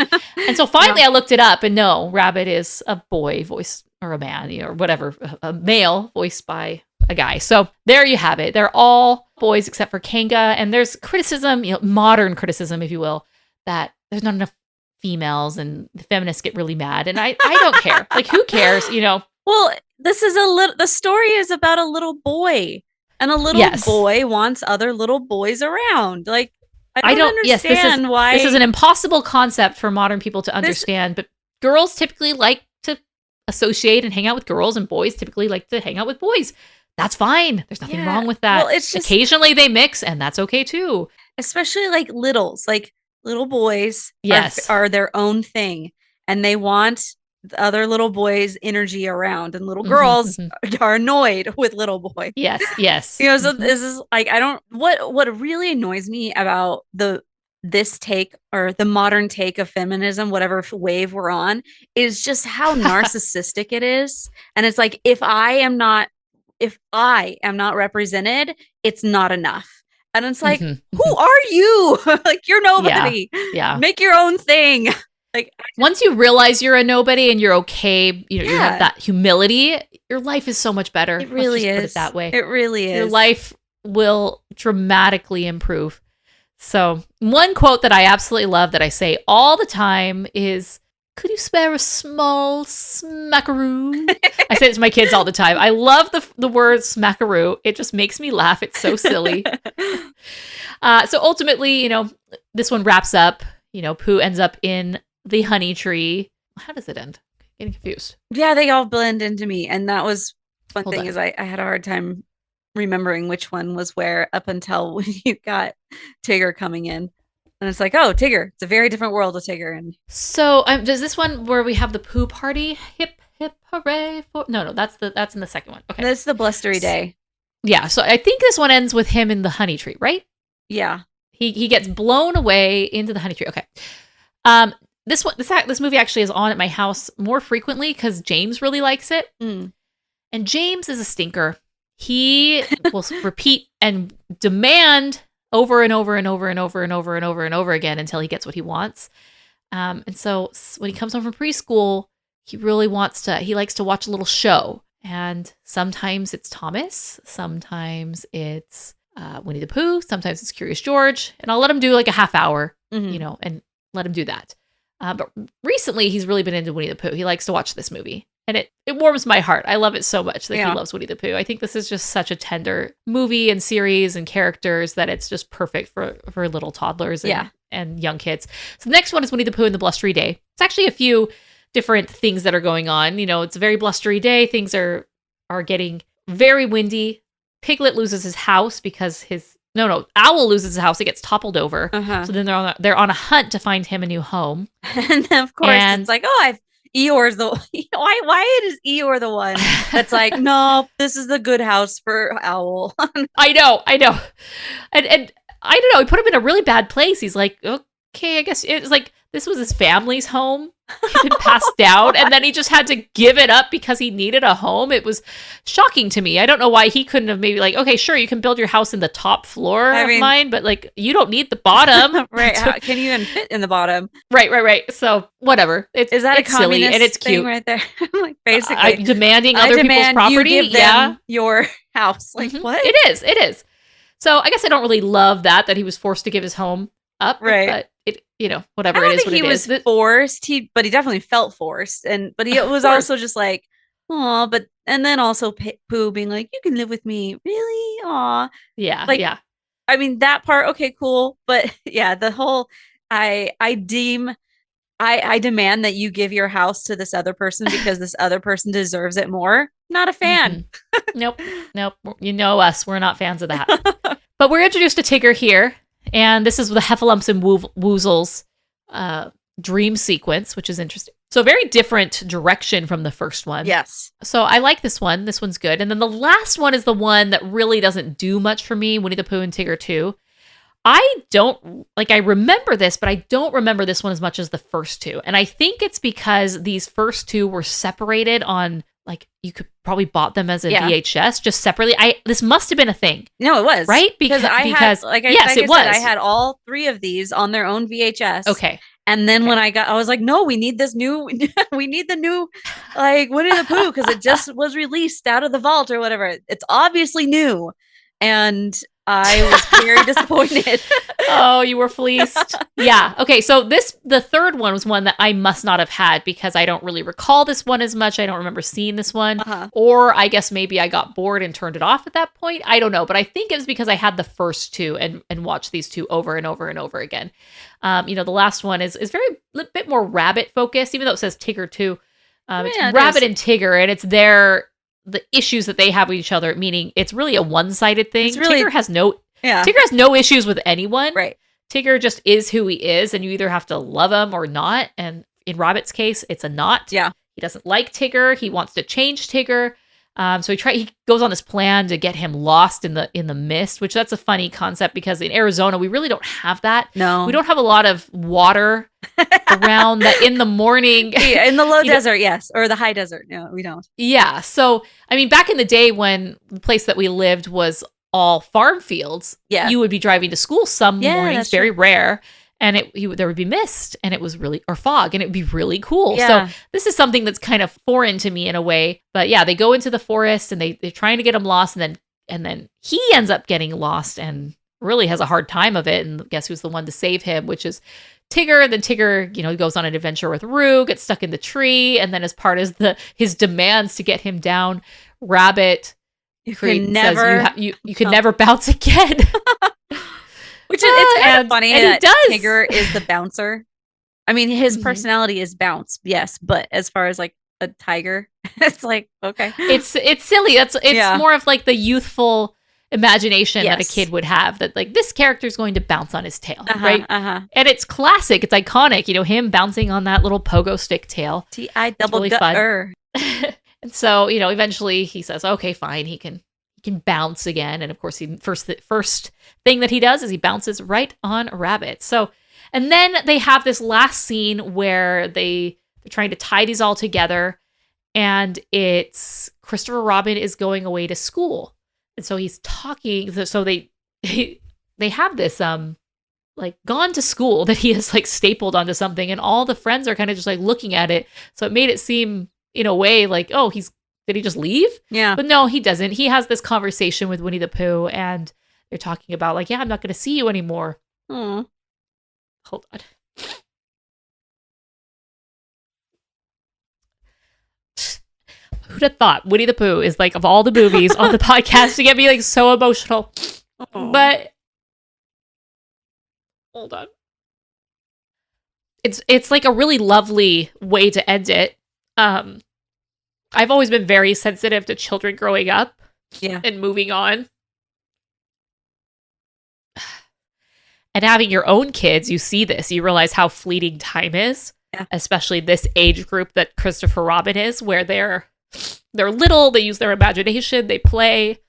I: And so finally I looked it up and no, Rabbit is a boy voice or a man or whatever, a male voiced by a guy. So there you have it. They're all boys except for Kanga. And there's criticism, modern criticism, if you will, that there's not enough females and the feminists get really mad. And I don't care. Like, who cares,
H: Well, the story is about a little boy and a little boy wants other little boys around. Like, I don't understand why.
I: This is an impossible concept for modern people to understand, but girls typically like to associate and hang out with girls, and boys typically like to hang out with boys. That's fine. There's nothing wrong with that. Well, it's just, occasionally they mix, and that's okay too.
H: Especially like littles, like little boys are their own thing, and they want the other little boys' energy around, and little girls are annoyed with little boys.
I: Yes.
H: So this is like, what really annoys me about this take or the modern take of feminism, whatever wave we're on, is just how narcissistic it is. And it's like, if I am not represented, it's not enough. And it's like, who are you? Like, you're nobody.
I: Yeah.
H: Make your own thing. Like,
I: once you realize you're a nobody and you're okay, you have that humility, your life is so much better.
H: It really is.
I: Put it that way.
H: It really is.
I: Your life will dramatically improve. So one quote that I absolutely love that I say all the time is, could you spare a small smackaroo? I say it to my kids all the time. I love the word smackaroo. It just makes me laugh. It's so silly. So ultimately, this one wraps up. Pooh ends up in the honey tree. How does it end? Getting confused.
H: Yeah, they all blend into me. And that was one thing is I had a hard time remembering which one was where up until when you got Tigger coming in. And it's like, oh, Tigger. It's a very different world with Tigger. And
I: so does this one where we have the Pooh party? Hip, hip, hooray. No, that's in the second one. Okay.
H: This is the blustery day.
I: Yeah. So I think this one ends with him in the honey tree, right?
H: Yeah.
I: He gets blown away into the honey tree. Okay. This movie actually is on at my house more frequently because James really likes it.
H: Mm.
I: And James is a stinker. He will repeat and demand over and over and over and over and over and over and over again until he gets what he wants. And so when he comes home from preschool, he likes to watch a little show. And sometimes it's Thomas. Sometimes it's Winnie the Pooh. Sometimes it's Curious George. And I'll let him do like a half hour, and let him do that. But recently he's really been into Winnie the Pooh. He likes to watch this movie. And it warms my heart. I love it so much that he loves Winnie the Pooh. I think this is just such a tender movie and series and characters that it's just perfect for little toddlers and young kids. So the next one is Winnie the Pooh and the Blustery Day. It's actually a few different things that are going on. It's a very blustery day. Things are getting very windy. Piglet loses his house because Owl loses his house. It gets toppled over. So then they're on a hunt to find him a new home.
H: And then of course it's like, Eeyore's the why is Eeyore the one that's like, no, this is the good house for Owl.
I: I know. And I don't know, he put him in a really bad place. He's like, okay, I guess it's like this was his family's home. He'd been passed down, and then he just had to give it up because he needed a home. It was shocking to me. I don't know why he couldn't have maybe like, okay, sure, you can build your house in the top floor of mine, but like you don't need the bottom.
H: Right. How can you even fit in the bottom?
I: Right. So whatever. Is that
H: it's
I: a communist
H: silly and it's
I: thing
H: cute right there? Like basically
I: demanding other people's property.
H: You give them your house. Like what?
I: It is. So I guess I don't really love that he was forced to give his home up.
H: Right.
I: But whatever
H: I don't
I: it is.
H: think he was forced. But he definitely felt forced. But he was also just like, oh, and then also Pooh being like, you can live with me. Really? Aw.
I: Yeah.
H: Like,
I: yeah.
H: I mean, that part, okay, cool. But yeah, the whole, I demand that you give your house to this other person because this other person deserves it more. Not a fan.
I: Nope. You know us. We're not fans of that. But we're introduced to Tigger here. And this is the Heffalumps and Woozles dream sequence, which is interesting. So very different direction from the first one.
H: Yes.
I: So I like this one. This one's good. And then the last one is the one that really doesn't do much for me, Winnie the Pooh and Tigger 2. I remember this, but I don't remember this one as much as the first two. And I think it's because these first two were separated on, like, you could probably bought them as a VHS just separately. This must have been a thing.
H: No, it was.
I: Right?
H: Because it was. I had all three of these on their own VHS.
I: Okay.
H: And then when I was like, no, we need this new, we need the new, like, Winnie the Pooh, because it just was released out of the vault or whatever. It's obviously new. And I was very disappointed.
I: Oh, you were fleeced. Yeah. Okay. So the third one was one that I must not have had because I don't really recall this one as much. I don't remember seeing this one. Or I guess maybe I got bored and turned it off at that point. I don't know. But I think it was because I had the first two and watched these two over and over and over again. The last one is very bit more rabbit focused, even though it says Tigger 2. It's Rabbit and Tigger, and it's the issues that they have with each other, meaning it's really a one-sided thing. Tigger has no issues with anyone.
H: Right.
I: Tigger just is who he is, and you either have to love him or not. And in Rabbit's case, it's a not.
H: Yeah.
I: He doesn't like Tigger. He wants to change Tigger. So he goes on this plan to get him lost in the mist, which that's a funny concept because in Arizona, we really don't have that.
H: No.
I: We don't have a lot of water around that in the morning.
H: Yeah, in the low desert, yes. Or the high desert. No, we don't.
I: Yeah. So, I mean, back in the day when the place that we lived was all farm fields, you would be driving to school some mornings, very rare. And there would be mist and it was or fog and it would be really cool.
H: Yeah.
I: So this is something that's kind of foreign to me in a way. But yeah, they go into the forest and they're trying to get him lost. And then he ends up getting lost and really has a hard time of it. And guess who's the one to save him, which is Tigger. And then Tigger, goes on an adventure with Roo, gets stuck in the tree. And then as part of his demands to get him down, Rabbit
H: you can
I: never bounce again.
H: Which it's kind of funny
I: and
H: that Tigger is the bouncer. I mean, his personality is bounce, yes, but as far as like a tiger, it's like okay,
I: it's silly. It's more of like the youthful imagination that a kid would have, that like this character is going to bounce on his tail, right? And it's classic. It's iconic, him bouncing on that little pogo stick tail.
H: T-I double really fun.
I: And so, eventually he says, okay, fine. He can bounce again. And of course, first thing that he does is he bounces right on a rabbit. So, and then they have this last scene where they're trying to tie these all together. And it's Christopher Robin is going away to school. And so he's talking. So they have this, like gone to school that he has like stapled onto something. And all the friends are kind of just like looking at it. So it made it seem in a way like, oh, did he just leave?
H: Yeah.
I: But no, he doesn't. He has this conversation with Winnie the Pooh and they're talking about like, yeah, I'm not going to see you anymore.
H: Hold
I: on. Who'd have thought Winnie the Pooh is like, of all the movies on the podcast to get me like so emotional. But hold on. It's like a really lovely way to end it. I've always been very sensitive to children growing up and moving on. And having your own kids, you see this, you realize how fleeting time is, especially this age group that Christopher Robin is, where they're little, they use their imagination, they play,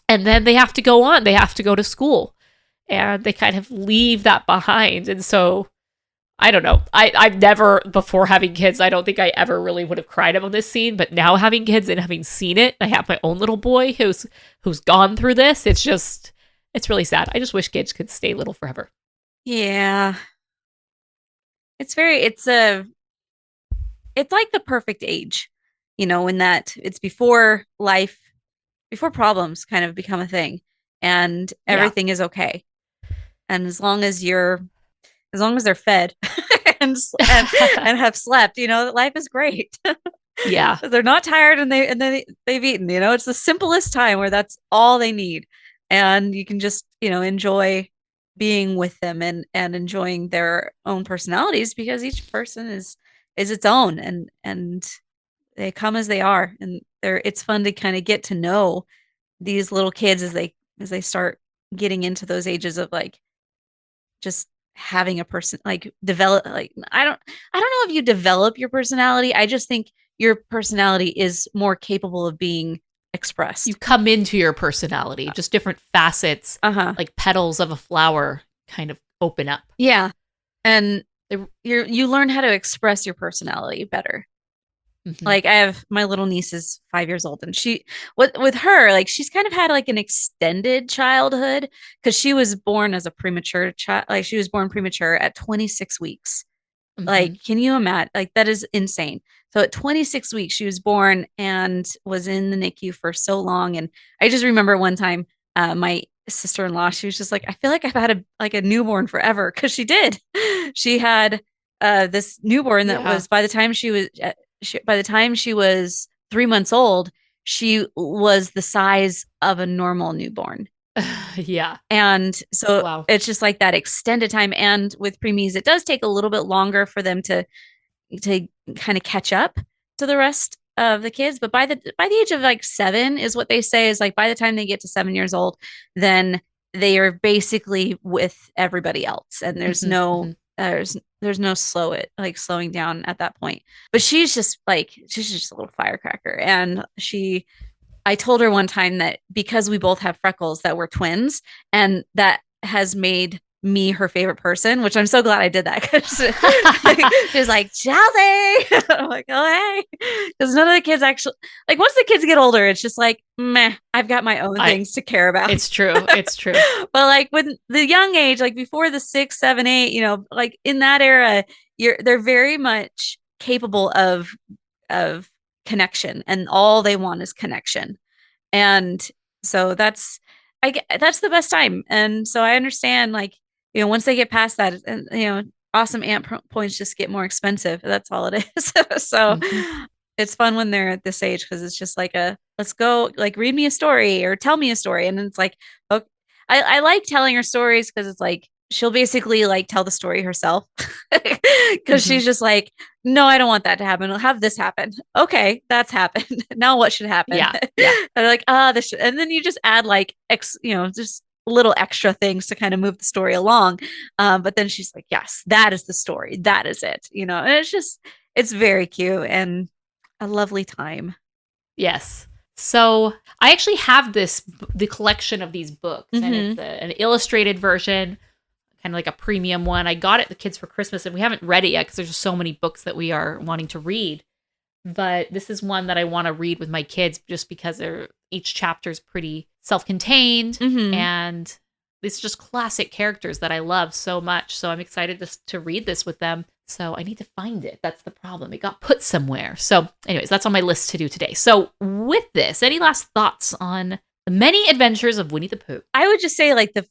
I: and then they have to go on, they have to go to school, and they kind of leave that behind. And so I don't know. I've never, before having kids, I don't think I ever really would have cried about this scene. But now having kids and having seen it, I have my own little boy who's gone through this. It's really sad. I just wish kids could stay little forever.
H: Yeah. It's like the perfect age, in that it's before problems kind of become a thing and everything is okay. And as long as they're fed and have slept, life is great.
I: Yeah.
H: They're not tired and they've eaten, it's the simplest time where that's all they need. And you can just, enjoy being with them and enjoying their own personalities, because each person is its own and they come as they are. And it's fun to kind of get to know these little kids as they start getting into those ages of like just having a person like develop, like I don't know if you develop your personality. I just think your personality is more capable of being expressed.
I: You come into your personality, just different facets, like petals of a flower kind of open up.
H: Yeah. And you learn how to express your personality better. Mm-hmm. Like I have my little niece is 5 years old, and with her, like she's kind of had like an extended childhood because she was born as a premature child. Like she was born premature at 26 weeks. Mm-hmm. Like, can you imagine? Like that is insane. So at 26 weeks, she was born and was in the NICU for so long. And I just remember one time, my sister-in-law, she was just like, I feel like I've had a newborn forever. Cause she did. She had this newborn that was by the time she was 3 months old, she was the size of a normal newborn.
I: Yeah.
H: And so it's just like that extended time. And with preemies, it does take a little bit longer for them to kind of catch up to the rest of the kids. But by the age of like 7 is what they say, is like by the time they get to 7 years old, then they are basically with everybody else. And there's no there's no slowing down at that point. But she's just a little firecracker. And I told her one time that because we both have freckles, that we're twins, and that has made me her favorite person, which I'm so glad I did that, because she's like, Chelsea. I'm like, oh hey, because none of the kids actually, like, once the kids get older, it's just like, meh, I've got my own things to care about.
I: It's true.
H: But like with the young age, like before the 6, 7, 8, like in that era, they're very much capable of connection, and all they want is connection. And so that's the best time. And so I understand, like, once they get past that, and awesome aunt points just get more expensive. That's all it is. So it's fun when they're at this age, because it's just like let's go, like, read me a story or tell me a story. And it's like, okay, I like telling her stories because it's like she'll basically like tell the story herself because she's just like, no, I don't want that to happen. I'll have this happen. Okay, that's happened. Now what should happen?
I: Yeah.
H: And they're like, this should, and then you just add like just little extra things to kind of move the story along. But then she's like, yes, that is the story. That is it. And it's very cute and a lovely time.
I: Yes. So I actually have the collection of these books, and it's an illustrated version, kind of like a premium one. I got it the kids for Christmas, and we haven't read it yet because there's just so many books that we are wanting to read. But this is one that I want to read with my kids just because each chapter is pretty self-contained, and it's just classic characters that I love so much. So I'm excited to read this with them. So I need to find it. That's the problem. It got put somewhere. So anyways, that's on my list to do today. So with this, any last thoughts on the many adventures of Winnie the Pooh?
H: I would just say like the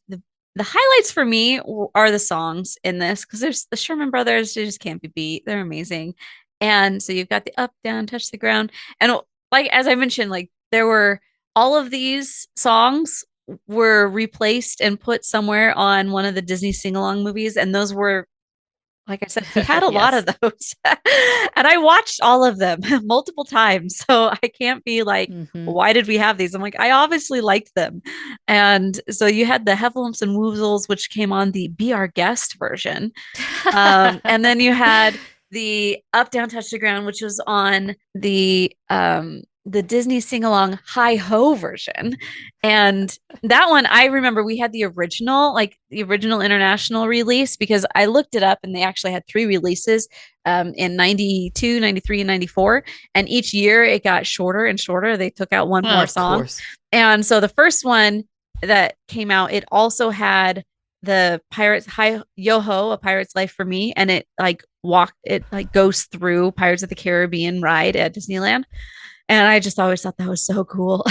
H: highlights for me are the songs in this, because there's the Sherman Brothers. They just can't be beat. They're amazing. And so you've got the up, down, touch the ground. And like, as I mentioned, like there were all of these songs were replaced and put somewhere on one of the Disney sing-along movies. And those were, like I said, we had a lot of those. And I watched all of them multiple times. So I can't be like, why did we have these? I'm like, I obviously liked them. And so you had the Heffalumps and Woozles, which came on the Be Our Guest version. And then you had the Up, Down, Touch the Ground, which was on the Disney sing-along Hi Ho version. And that one, I remember we had the original international release, because I looked it up and they actually had 3 releases in 92, 93, and 94. And each year it got shorter and shorter. They took out one more song. And so the first one that came out, it also had the Pirates Hi Yo Ho, A Pirate's Life for Me. And it goes through Pirates of the Caribbean ride at Disneyland. And I just always thought that was so cool.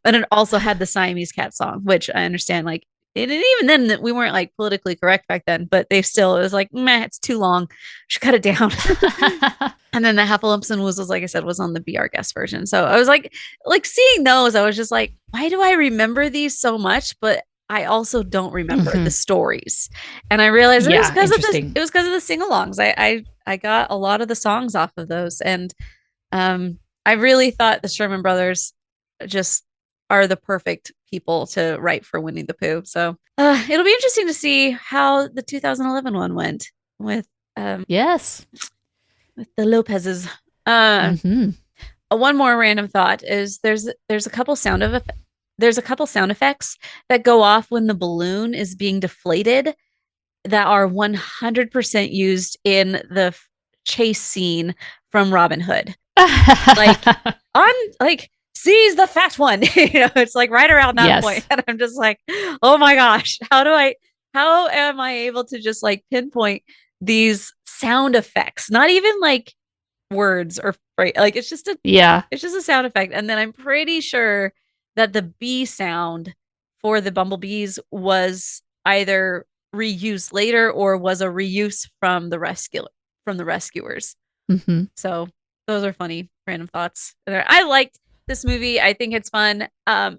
H: But it also had the Siamese Cat song, which I understand, like, and even then that we weren't like politically correct back then, but it was like, meh, it's too long. Should cut it down. And then the Heffalumps and Woozles, like I said, was on the Be Our Guest version. So I was like seeing those, I was just like, why do I remember these so much? But I also don't remember the stories. And I realized it was because of the sing-alongs. I got a lot of the songs off of those. And I really thought the Sherman Brothers just are the perfect people to write for Winnie the Pooh. So it'll be interesting to see how the 2011 one went with with the Lopez's. One more random thought is there's a couple sound effects that go off when the balloon is being deflated that are 100% used in the chase scene from Robin Hood. Seize the fat one. It's like right around that point. And I'm just like, oh my gosh, how am I able to just like pinpoint these sound effects? Not even like words or like it's just a sound effect. And then I'm pretty sure that the bee sound for the bumblebees was either reused later or was a reuse from the rescuers. So those are funny random thoughts. I liked this movie. I think it's fun. I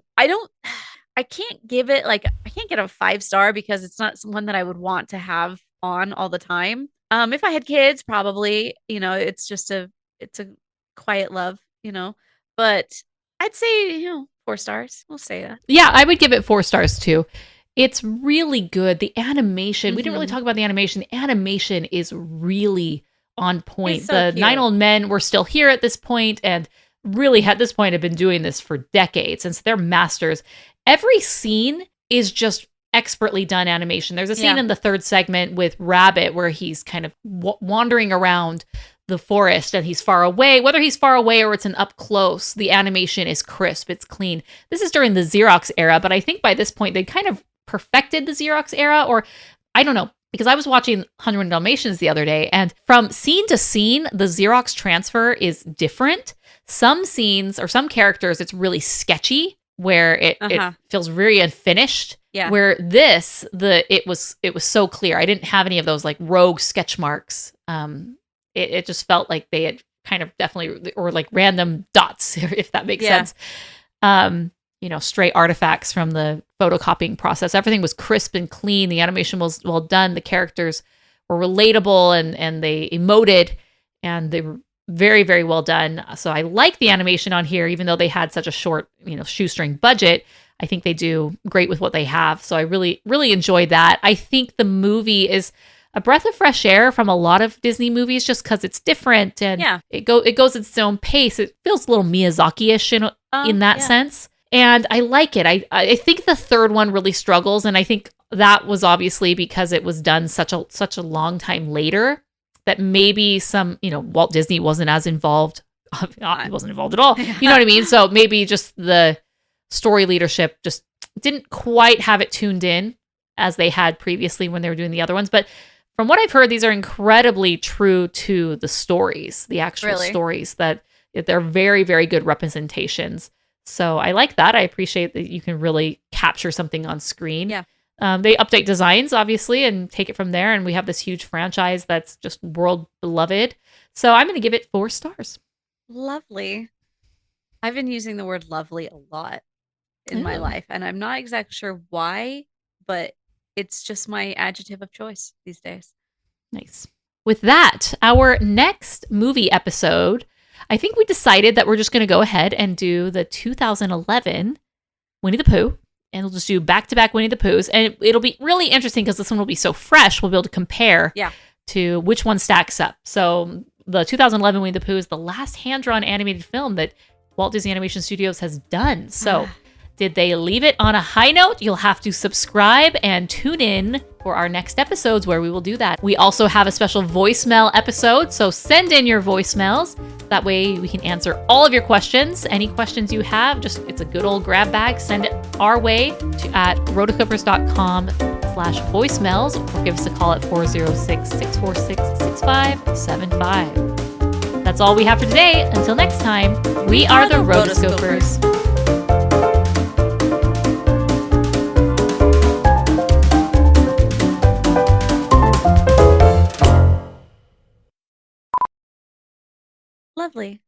H: can't give it I can't get a 5-star because it's not one that I would want to have on all the time. If I had kids, probably, it's a quiet love, but I'd say, 4 stars. We'll say that.
I: Yeah, I would give it 4 stars too. It's really good. The animation, we didn't really talk about the animation. The animation is really on point.
H: So
I: the
H: cute.
I: 9 old men were still here at this point and really at this point have been doing this for decades, and so they're masters. Every scene is just expertly done animation. There's a scene in the 3rd segment with Rabbit where he's kind of wandering around the forest and he's far away. Whether he's far away or it's an up close, the animation is crisp, it's clean. This is during the Xerox era, but I think by this point they kind of perfected the Xerox era, or I don't know. Because I was watching 101 Dalmatians the other day, and from scene to scene, the Xerox transfer is different. Some scenes or some characters, it's really sketchy, where it feels very unfinished. Yeah. Where it was so clear. I didn't have any of those like rogue sketch marks. It just felt like they had kind of definitely, or like random dots, if that makes sense. Stray artifacts from the photocopying process. Everything was crisp and clean. The animation was well done. The characters were relatable and they emoted, and they were very, very well done. So I like the animation on here, even though they had such a short, shoestring budget. I think they do great with what they have. So I really, really enjoyed that. I think the movie is a breath of fresh air from a lot of Disney movies, just because it's different and it goes at its own pace. It feels a little Miyazaki-ish in that sense. And I like it. I think the third one really struggles, and I think that was obviously because it was done such a long time later that maybe Walt Disney wasn't as involved. He wasn't involved at all. You know what I mean? So maybe just the story leadership just didn't quite have it tuned in as they had previously when they were doing the other ones. But from what I've heard, these are incredibly true to the stories, the actual stories, that they're very, very good representations. So I like that. I appreciate that you can really capture something on screen.
H: Yeah.
I: They update designs, obviously, and take it from there. And we have this huge franchise that's just world beloved. So I'm going to give it 4 stars.
H: Lovely. I've been using the word lovely a lot in my life, and I'm not exactly sure why, but it's just my adjective of choice these days.
I: Nice. With that, our next movie episode, I think we decided that we're just going to go ahead and do the 2011 Winnie the Pooh. And we'll just do back-to-back Winnie the Poohs. And it'll be really interesting because this one will be so fresh. We'll be able to compare to which one stacks up. So the 2011 Winnie the Pooh is the last hand-drawn animated film that Walt Disney Animation Studios has done. So did they leave it on a high note? You'll have to subscribe and tune in for our next episodes where we will do that. We also have a special voicemail episode, so send in your voicemails. That way we can answer all of your questions. Any questions you have, it's a good old grab bag. Send it our way at rotoscopers.com/voicemails, or give us a call at 406-646-6575. That's all we have for today. Until next time, we are the Rotoscopers.
H: Lovely.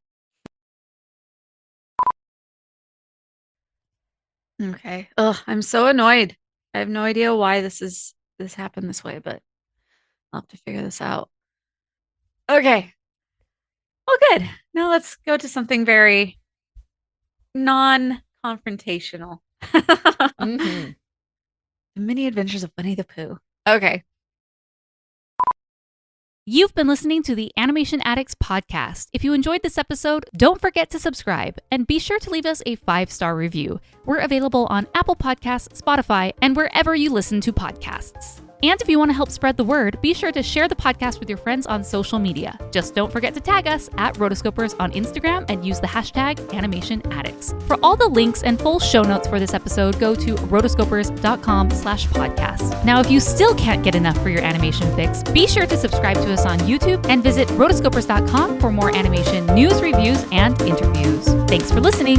H: Okay. I'm so annoyed. I have no idea why this happened this way, but I'll have to figure this out. Okay. Well, good. Now let's go to something very non-confrontational. The Mini Adventures of Winnie the Pooh. Okay.
I: You've been listening to the Animation Addicts Podcast. If you enjoyed this episode, don't forget to subscribe and be sure to leave us a 5-star review. We're available on Apple Podcasts, Spotify, and wherever you listen to podcasts. And if you want to help spread the word, be sure to share the podcast with your friends on social media. Just don't forget to tag us at Rotoscopers on Instagram and use the hashtag Animation Addicts. For all the links and full show notes for this episode, go to rotoscopers.com/podcast. Now, if you still can't get enough for your animation fix, be sure to subscribe to us on YouTube and visit rotoscopers.com for more animation news, reviews, and interviews. Thanks for listening.